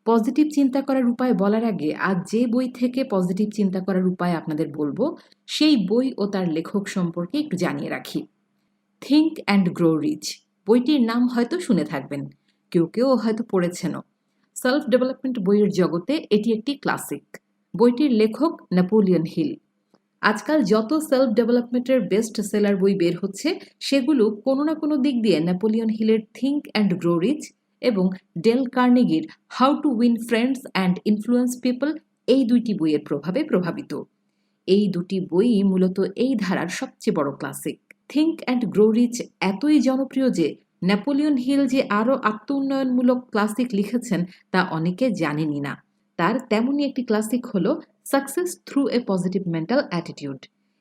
Positive চিন্তা করার উপায় বলার আগে আজ যে বই থেকে পজিটিভ চিন্তা করার উপায় আপনাদের বলবো সেই বই ও তার লেখক সম্পর্কে একটু জানিয়ে রাখি। থিঙ্ক অ্যান্ড গ্রো রিচ বইটির নাম হয়তো শুনে থাকবেন, কেউ কেউ হয়তো পড়েছেনও। সেলফ ডেভেলপমেন্ট বইয়ের জগতে এটি একটি ক্লাসিক। বইটির লেখক নেপোলিয়ন হিল। আজকাল যত সেলফ ডেভেলপমেন্টের বেস্ট সেলার বই বের হচ্ছে সেগুলো কোনো না কোনো দিক দিয়ে নেপোলিয়ন হিলের থিঙ্ক অ্যান্ড গ্রো রিচ এবং ডেল কার্নেগির how to win friends and influence people এই দুইটি বইয়ের প্রভাবে প্রভাবিত। এই দুটি বই মূলত এই ধারার সবচেয়ে বড় classic. Think and grow rich এতই জনপ্রিয় যে নেপোলিয়ন হিল যে আরও আত্ম উন্নয়নমূলক ক্লাসিক লিখেছেন তা অনেকে জানেনই না। তার তেমনই একটি ক্লাসিক হলো success through a positive mental attitude.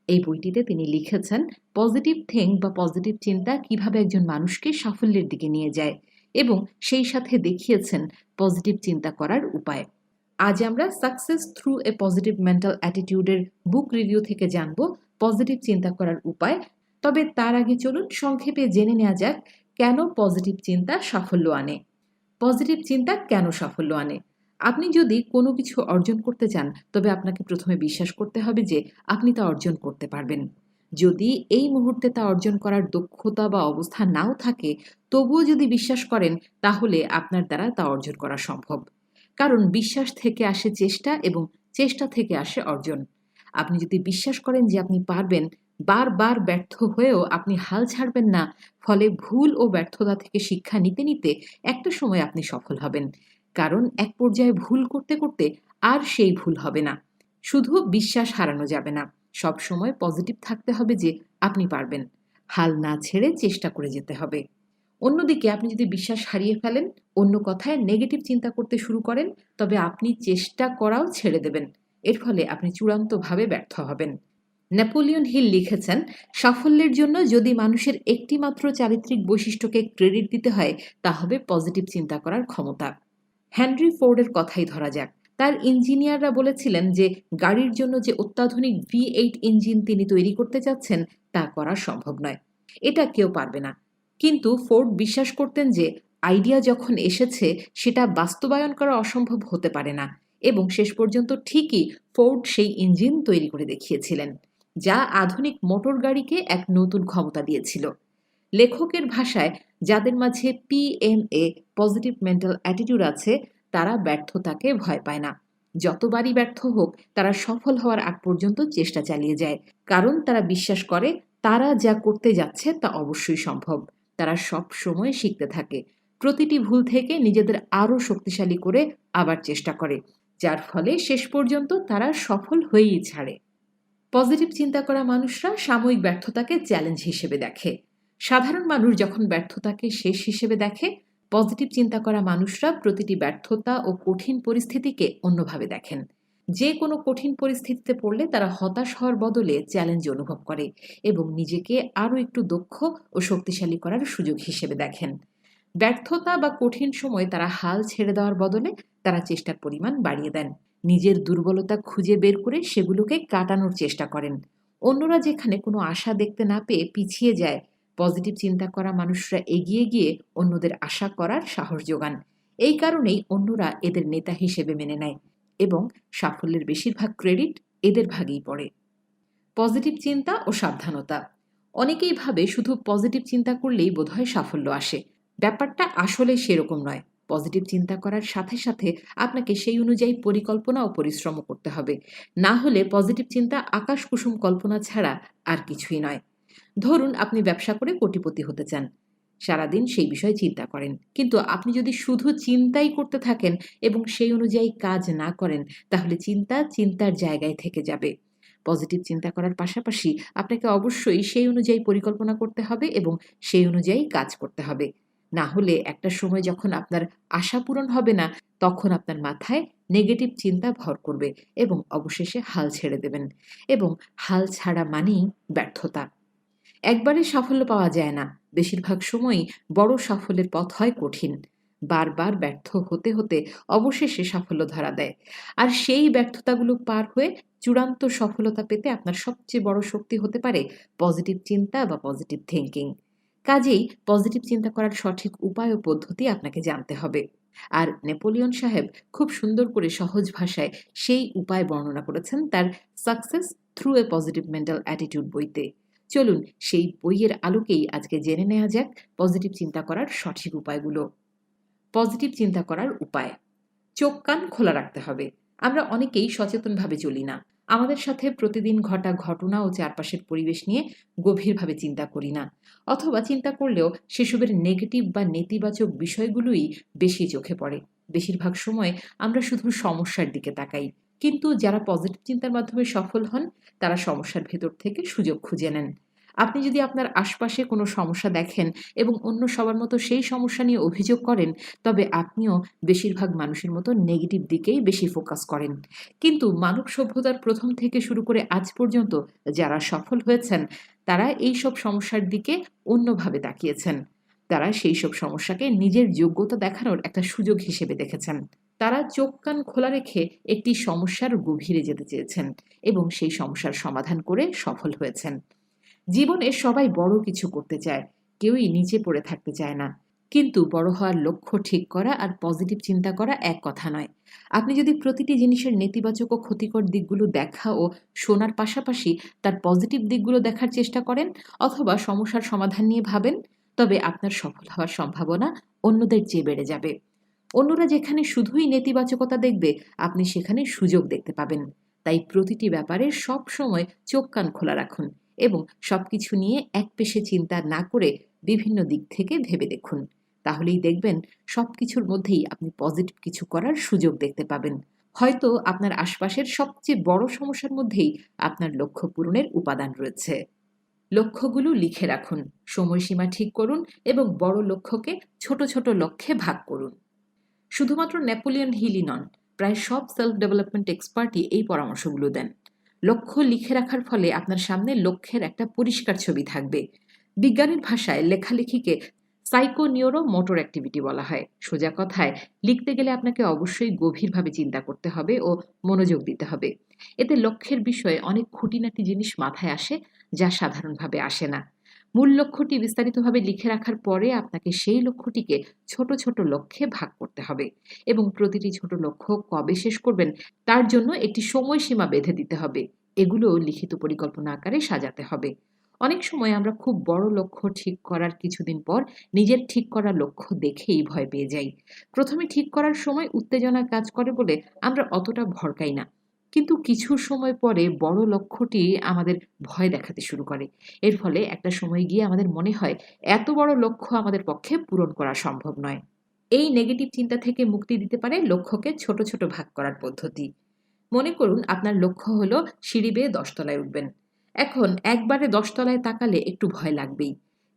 এই বইটিতে তিনি লিখেছেন পজিটিভ থিঙ্ক বা পজিটিভ চিন্তা কিভাবে একজন মানুষকে সাফল্যের দিকে নিয়ে যায় এবং সেই সাথে দেখিয়েছেন পজিটিভ চিন্তা করার উপায়। আজ আমরা success through a positive mental অ্যাটিটিউডের বুক রিভিউ থেকে জানব পজিটিভ চিন্তা করার উপায়। তবে তার আগে চলুন সংক্ষেপে জেনে নেওয়া যাক কেন পজিটিভ চিন্তা সাফল্য আনে। পজিটিভ চিন্তা কেন সাফল্য আনে? আপনি যদি কোনো কিছু অর্জন করতে চান তবে আপনাকে প্রথমে বিশ্বাস করতে হবে যে আপনি তা অর্জন করতে পারবেন। যদি এই মুহূর্তে তা অর্জন করার দক্ষতা বা অবস্থা নাও থাকে, তবুও যদি বিশ্বাস করেন তাহলে আপনার দ্বারা তা অর্জন করা সম্ভব। কারণ বিশ্বাস থেকে আসে চেষ্টা এবং চেষ্টা থেকে আসে অর্জন। আপনি যদি বিশ্বাস করেন যে আপনি পারবেন, বারবার ব্যর্থ হয়েও আপনি হাল ছাড়বেন না, ফলে ভুল ও ব্যর্থতা থেকে শিক্ষা নিতে নিতে একটা সময় আপনি সফল হবেন। কারণ এক পর্যায়ে ভুল করতে করতে আর সেই ভুল হবে না। শুধু বিশ্বাস হারানো যাবে না, সব সময় পজিটিভ থাকতে হবে যে আপনি পারবেন। হাল না ছেড়ে চেষ্টা করে যেতে হবে। অন্যদিকে আপনি যদি বিশ্বাস হারিয়ে ফেলেন, অন্য কথায় নেগেটিভ চিন্তা করতে শুরু করেন, তবে আপনি চেষ্টা করাও ছেড়ে দেবেন। এর ফলে আপনি চূড়ান্তভাবে ব্যর্থ হবেন। নেপোলিয়ন হিল লিখেছেন, সাফল্যের জন্য যদি মানুষের একটি মাত্র চারিত্রিক বৈশিষ্ট্যকে ক্রেডিট দিতে হয় তা হবে পজিটিভ চিন্তা করার ক্ষমতা। হেনরি ফোর্ডের কথাই ধরা যাক। তার ইঞ্জিনিয়াররা বলেছিলেন যে গাড়ির জন্য যে অত্যাধুনিক V8 ইঞ্জিন তিনি তৈরি করতে যাচ্ছেন তা করা সম্ভব নয়, এটা কেউ পারবে না। কিন্তু ফোর্ড বিশ্বাস করতেন যে আইডিয়া যখন এসেছে সেটা বাস্তবায়ন করা অসম্ভব হতে পারে না, এবং শেষ পর্যন্ত ঠিকই ফোর্ড সেই ইঞ্জিন তৈরি করে দেখিয়েছিলেন, যা আধুনিক মোটর গাড়িকে এক নতুন ক্ষমতা দিয়েছিল। লেখকের ভাষায়, যাদের মাঝে PMA পজিটিভ মেন্টাল অ্যাটিটিউড আছে তারা ব্যর্থতাকে ভয় পায় না। যতবারই ব্যর্থ হোক তারা সফল হওয়ার আগ পর্যন্ত চেষ্টা চালিয়ে যায়, কারণ তারা বিশ্বাস করে তারা যা করতে যাচ্ছে তা অবশ্যই সম্ভব। তারা সব সময় শিখতে থাকে, প্রতিটি ভুল থেকে নিজেদের আরও শক্তিশালী করে আবার চেষ্টা করে, যার ফলে শেষ পর্যন্ত তারা সফল হয়েই ছাড়ে। পজিটিভ চিন্তা করা মানুষরা সাময়িক ব্যর্থতাকে চ্যালেঞ্জ হিসেবে দেখে। সাধারণ মানুষ যখন ব্যর্থতাকে শেষ হিসেবে দেখে, পজিটিভ চিন্তা করা মানুষরা প্রতিটি ব্যর্থতা ও কঠিন পরিস্থিতিকে অন্যভাবে দেখেন। যে কোনো কঠিন পরিস্থিতিতে পড়লে তারা হতাশ হওয়ার বদলে চ্যালেঞ্জ অনুভব করে এবং নিজেকে আরও একটু দক্ষ ও শক্তিশালী করার সুযোগ হিসেবে দেখেন। ব্যর্থতা বা কঠিন সময় তারা হাল ছেড়ে দেওয়ার বদলে তারা চেষ্টার পরিমাণ বাড়িয়ে দেন, নিজের দুর্বলতা খুঁজে বের করে সেগুলোকে কাটানোর চেষ্টা করেন। অন্যরা যেখানে কোনো আশা দেখতে না পেয়ে পিছিয়ে যায়, পজিটিভ চিন্তা করা মানুষরা এগিয়ে গিয়ে অন্যদের আশা করার সাহস যোগান। এই কারণেই অন্যরা এদের নেতা হিসেবে মেনে নেয় এবং সাফল্যের বেশিরভাগ ক্রেডিট এদের ভাগেই পড়ে। পজিটিভ চিন্তা ও সাবধানতা। অনেকেই ভাবে শুধু পজিটিভ চিন্তা করলেই বোধহয় সাফল্য আসে। ব্যাপারটা আসলে সেরকম নয়। পজিটিভ চিন্তা করার সাথে সাথে আপনাকে সেই অনুযায়ী পরিকল্পনা ও পরিশ্রম করতে হবে। না হলে পজিটিভ চিন্তা আকাশ কুসুম কল্পনা ছাড়া আর কিছুই নয়। ধরুন আপনি ব্যবসা করে কোটিপতি হতে চান, সারাদিন সেই বিষয়ে চিন্তা করেন, কিন্তু আপনি যদি শুধু চিন্তাই করতে থাকেন এবং সেই অনুযায়ী কাজ না করেন, তাহলে চিন্তা চিন্তার জায়গায় থেকে যাবে। পজিটিভ চিন্তা করার পাশাপাশি আপনাকে অবশ্যই সেই অনুযায়ী পরিকল্পনা করতে হবে এবং সেই অনুযায়ী কাজ করতে হবে। না হলে একটা সময় যখন আপনার আশা পূরণ হবে না, তখন আপনার মাথায় নেগেটিভ চিন্তা ভর করবে এবং অবশেষে হাল ছেড়ে দেবেন, এবং হাল ছাড়া মানেই ব্যর্থতা। একবারে সাফল্য পাওয়া যায় না, বেশিরভাগ সময়ই বড় সাফল্যের পথ হয় কঠিন। বারবার ব্যর্থ হতে হতে অবশেষে সাফল্য ধরা দেয়। আর সেই ব্যর্থতাগুলো পার হয়ে চূড়ান্ত সফলতা পেতে আপনার সবচেয়ে বড় শক্তি হতে পারে পজিটিভ চিন্তা বা পজিটিভ থিঙ্কিং। কাজেই পজিটিভ চিন্তা করার সঠিক উপায় ও পদ্ধতি আপনাকে জানতে হবে। আর নেপোলিয়ন সাহেব খুব সুন্দর করে সহজ ভাষায় সেই উপায় বর্ণনা করেছেন তার success through a positive mental attitude বইতে। চলুন সেই বইয়ের আলোকেই আজকে জেনে নেওয়া যাক পজিটিভ চিন্তা করার সঠিক উপায়গুলো। পজিটিভ চিন্তা করার উপায়: চোখ কান খোলা রাখতে হবে। আমরা অনেকেই সচেতনভাবে চলি না। আমাদের সাথে প্রতিদিন ঘটা ঘটনা ও চারপাশের পরিবেশ নিয়ে গভীরভাবে চিন্তা করি না, অথবা চিন্তা করলেও সেসবের নেগেটিভ বা নেতিবাচক বিষয়গুলোই বেশি চোখে পড়ে। বেশিরভাগ সময় আমরা শুধু সমস্যার দিকে তাকাই, কিন্তু যারা পজিটিভ চিন্তার মাধ্যমে সফল হন তারা সমস্যার ভেতর থেকে সুযোগ খুঁজে নেন। আপনি যদি আপনার আশপাশে কোনো সমস্যা দেখেন এবং অন্য সবার মতো সেই সমস্যা নিয়ে অভিযোগ করেন, তবে আপনিও বেশিরভাগ মানুষের মতো নেগেটিভ দিকেই বেশি ফোকাস করেন। কিন্তু মানব সভ্যতার প্রথম থেকে শুরু করে আজ পর্যন্ত যারা সফল হয়েছেন তারা এই সব সমস্যার দিকে অন্যভাবে তাকিয়েছেন। তারা সেই সব সমস্যাকে নিজের যোগ্যতা দেখানোর একটা সুযোগ হিসেবে দেখেছেন। তারা চোখ কান খোলা রেখে একটি সমস্যার গভীরে যেতে চেয়েছেন এবং সেই সমস্যার সমাধান করে সফল হয়েছেন। জীবনে সবাই বড় কিছু করতে চায়, কেউই নিচে পড়ে থাকতে চায় না। কিন্তু বড় হওয়ার লক্ষ্য ঠিক করা আর পজিটিভ চিন্তা করা এক কথা নয়। আপনি যদি প্রতিটি জিনিসের নেতিবাচক ও ক্ষতিকর দিকগুলো দেখা ও শোনার পাশাপাশি তার পজিটিভ দিকগুলো দেখার চেষ্টা করেন, অথবা সমস্যার সমাধান নিয়ে ভাবেন, তবে আপনার সফল হওয়ার সম্ভাবনা অন্যদের চেয়ে বেড়ে যাবে। অন্যরা যেখানে শুধুই নেতিবাচকতা দেখবে, আপনি সেখানে সুযোগ দেখতে পাবেন। তাই প্রতিটি ব্যাপারে সব সময় চোখ কান খোলা রাখুন এবং সবকিছু নিয়ে একপেশে চিন্তা না করে বিভিন্ন দিক থেকে ভেবে দেখুন। তাহলেই দেখবেন সবকিছুর মধ্যেই আপনি পজিটিভ কিছু করার সুযোগ দেখতে পাবেন। হয়তো আপনার আশপাশের সবচেয়ে বড় সমস্যার মধ্যেই আপনার লক্ষ্য পূরণের উপাদান রয়েছে। লক্ষ্যগুলো লিখে রাখুন, সময়সীমা ঠিক করুন এবং বড় লক্ষ্যকে ছোট ছোট লক্ষ্যে ভাগ করুন। শুধুমাত্র নেপোলিয়ন হিলই নন, প্রায় সব সেলফ ডেভেলপমেন্ট এক্সপার্টই এই পরামর্শগুলো দেন। লক্ষ্য লিখে রাখার ফলে আপনার সামনে লক্ষ্যের একটা পরিষ্কার ছবি থাকবে। বিজ্ঞানের ভাষায় লেখালেখিকে সাইকোনিউরো মোটর অ্যাক্টিভিটি বলা হয়। সোজা কথায়, লিখতে গেলে আপনাকে অবশ্যই গভীরভাবে চিন্তা করতে হবে ও মনোযোগ দিতে হবে। এতে লক্ষ্যের বিষয়ে অনেক খুঁটিনাটি জিনিস মাথায় আসে, যা সাধারণভাবে আসে না। মূল লক্ষ্যটি বিস্তারিতভাবে লিখে রাখার পরে আপনাকে সেই লক্ষ্যটিকে ছোট ছোট লক্ষ্যে ভাগ করতে হবে এবং প্রতিটি ছোট লক্ষ্য কবে শেষ করবেন তার জন্য একটি সময়সীমা বেঁধে দিতে হবে। এগুলো লিখিত পরিকল্পনা আকারে সাজাতে হবে। অনেক সময় আমরা খুব বড় লক্ষ্য ঠিক করার কিছুদিন পর নিজের ঠিক করা লক্ষ্য দেখেই ভয় পেয়ে যাই। প্রথমে ঠিক করার সময় উত্তেজনা কাজ করে বলে আমরা অতটা ভড়কাই না, কিন্তু কিছু সময় পরে বড় লক্ষ্যটি আমাদের ভয় দেখাতে শুরু করে। এর ফলে একটা সময় গিয়ে আমাদের মনে হয় এত বড় লক্ষ্য আমাদের পক্ষে পূরণ করা সম্ভব নয়। এই নেগেটিভ চিন্তা থেকে মুক্তি দিতে পারে লক্ষ্যকে ছোট ছোট ভাগ করার পদ্ধতি। মনে করুন আপনার লক্ষ্য হলো সিঁড়ি বেয়ে 10 তলায় উঠবেন। এখন একবারে 10 তলায় তাকালে একটু ভয় লাগবেই।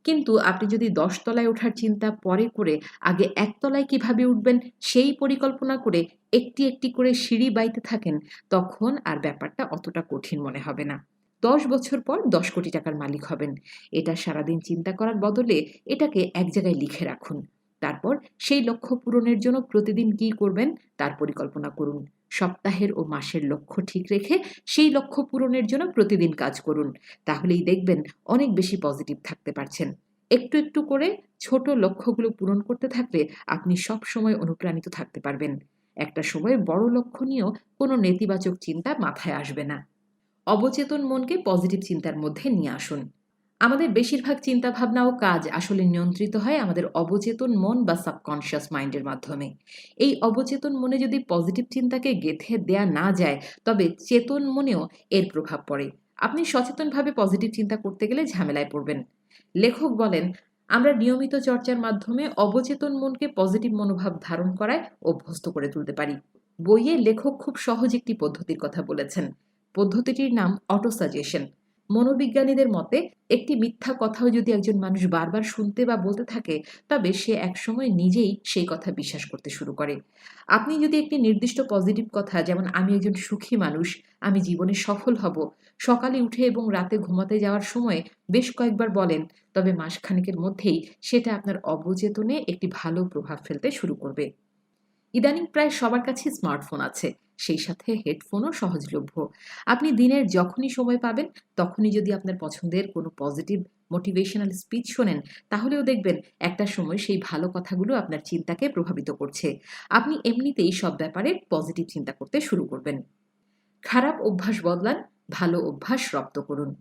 কিন্তু আপনি যদি 10 তলায় ওঠার চিন্তা পরে করে আগে 1 তলায় কিভাবে উঠবেন সেই পরিকল্পনা করে একটি একটি করে সিঁড়ি বাইতে থাকেন, তখন আর ব্যাপারটা অতটা কঠিন মনে হবে না। 10 বছর পর 10 কোটি টাকার মালিক হবেন। এটা সারাদিন চিন্তা করার বদলে এটাকে এক জায়গায় লিখে রাখুন। তারপর সেই লক্ষ্য পূরণের জন্য প্রতিদিন কী করবেন তার পরিকল্পনা করুন। সপ্তাহের ও মাসের লক্ষ্য ঠিক রেখে সেই লক্ষ্য পূরণের জন্য প্রতিদিন কাজ করুন। তাহলেই দেখবেন অনেক বেশি পজিটিভ থাকতে পারছেন। একটু একটু করে ছোট লক্ষ্যগুলো পূরণ করতে থাকলে আপনি সব সময় অনুপ্রাণিত থাকতে পারবেন। একটা সময় বড় লক্ষ্য নিয়েও কোনো নেতিবাচক চিন্তা মাথায় আসবে না। অবচেতন মনকে পজিটিভ চিন্তার মধ্যে নিয়ে আসুন। আমাদের বেশিরভাগ চিন্তাভাবনা ও কাজ আসলে নিয়ন্ত্রিত হয় আমাদের অবচেতন মন বা সাবকনশিয়াস মাইন্ডের মাধ্যমে। এই অবচেতন মনে যদি পজিটিভ চিন্তাকে গেঁথে দেয়া না যায়, তবে চেতন মনেও এর প্রভাব পড়ে। আপনি সচেতনভাবে পজিটিভ চিন্তা করতে গেলে ঝামেলায় পড়বেন। লেখক বলেন, আমরা নিয়মিত চর্চার মাধ্যমে অবচেতন মনকে পজিটিভ মনোভাব ধারণ করায় অভ্যস্ত করে তুলতে পারি। বইয়ে লেখক খুব সহজ একটি পদ্ধতির কথা বলেছেন। পদ্ধতিটির নাম অটো সাজেশন। মনোবিজ্ঞানীদের মতে একটি মিথ্যা কথাও যদি একজন মানুষ বারবার শুনতে বা বলতে থাকে, তবে সে একসময় নিজেই সেই কথা বিশ্বাস করতে শুরু করে। আপনি যদি একটি নির্দিষ্ট পজিটিভ কথা, যেমন আমি একজন সুখী মানুষ, আমি জীবনে সফল হব, সকালে উঠে এবং রাতে ঘুমাতে যাওয়ার সময় বেশ কয়েকবার বলেন, তবে মাসখানেকের মধ্যেই সেটা আপনার অবচেতনে একটি ভালো প্রভাব ফেলতে শুরু করবে। ইদানিং প্রায় সবার কাছেই স্মার্টফোন আছে। সেই সাথে হেডফোনও সহজলভ্য। আপনি দিনের যখনই সময় পাবেন তখনই যদি আপনার পছন্দের কোনো পজিটিভ মোটিভেশনাল স্পিচ শোনেন, তাহলেও দেখবেন একটা সময় সেই ভালো কথাগুলো আপনার চিন্তাকে প্রভাবিত করছে। আপনি এমনিতেই সব ব্যাপারে পজিটিভ চিন্তা করতে শুরু করবেন। খারাপ অভ্যাস বদলান, ভালো অভ্যাস রপ্ত করুন।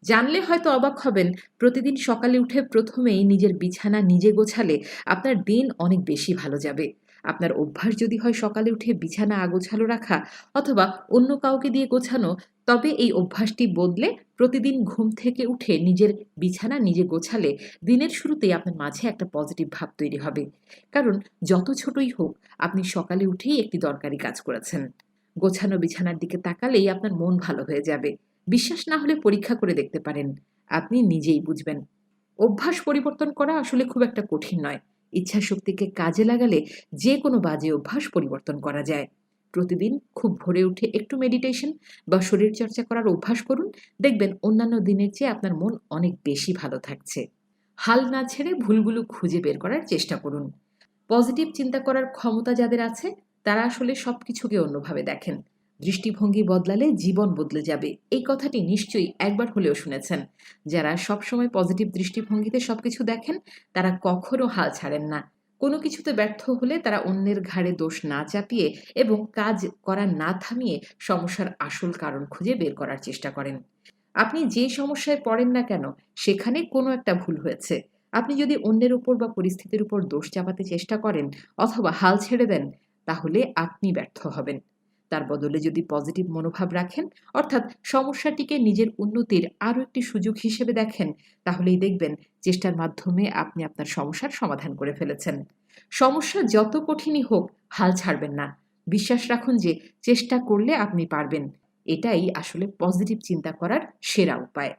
জানলে হয়তো অবাক হবেন, প্রতিদিন সকালে উঠে প্রথমেই নিজের বিছানা নিজে গোছালে আপনার দিন অনেক বেশি ভালো যাবে। আপনার অভ্যাস যদি হয় সকালে উঠে বিছানা আগোছালো রাখা অথবা অন্য কাউকে দিয়ে গোছানো, তবে এই অভ্যাসটি বদলে প্রতিদিন ঘুম থেকে উঠে নিজের বিছানা নিজে গোছালে দিনের শুরুতেই আপনার মাঝে একটা পজিটিভ ভাব তৈরি হবে। কারণ যত ছোটই হোক, আপনি সকালে উঠেই একটি দরকারি কাজ করেছেন। গোছানো বিছানার দিকে তাকালেই আপনার মন ভালো হয়ে যাবে। বিশ্বাস না হলে পরীক্ষা করে দেখতে পারেন। আপনি নিজেই বুঝবেন। অভ্যাস পরিবর্তন করা আসলে খুব একটা কঠিন নয়। ইচ্ছাশক্তিকে কাজে লাগালে যে কোনো বাজে অভ্যাস পরিবর্তন করা যায়। প্রতিদিন খুব ভোরে উঠে একটু মেডিটেশন বা শরীরচর্চা করার অভ্যাস করুন। দেখবেন অন্যান্য দিনের চেয়ে আপনার মন অনেক বেশি ভালো থাকছে। হাল না ছেড়ে ভুলগুলো খুঁজে বের করার চেষ্টা করুন। পজিটিভ চিন্তা করার ক্ষমতা যাদের আছে, তারা আসলে সবকিছুকে অন্যভাবে দেখেন। দৃষ্টিভঙ্গি বদলালে জীবন বদলে যাবে, এই কথাটি নিশ্চয়ই একবার হলেও শুনেছেন। যারা সবসময় পজিটিভ দৃষ্টিভঙ্গিতে সবকিছু দেখেন, তারা কখনো হাল ছাড়েন না। কোনো কিছুতে ব্যর্থ হলে তারা অন্যের ঘাড়ে দোষ না চাপিয়ে এবং কাজ করা না থামিয়ে সমস্যার আসল কারণ খুঁজে বের করার চেষ্টা করেন। আপনি যে সমস্যায় পড়েন না কেন, সেখানে কোনো একটা ভুল হয়েছে। আপনি যদি অন্যের উপর বা পরিস্থিতির উপর দোষ চাপাতে চেষ্টা করেন অথবা হাল ছেড়ে দেন, তাহলে আপনি ব্যর্থ হবেন। তার বদলে যদি পজিটিভ মনোভাব রাখেন, অর্থাৎ সমস্যাটিকে নিজের উন্নতির আরও একটি সুযোগ হিসেবে দেখেন, তাহলেই দেখবেন চেষ্টার মাধ্যমে আপনি আপনার সমস্যার সমাধান করে ফেলেছেন। সমস্যা যত কঠিনই হোক, হাল ছাড়বেন না। বিশ্বাস রাখুন যে চেষ্টা করলে আপনি পারবেন। এটাই আসলে পজিটিভ চিন্তা করার সেরা উপায়।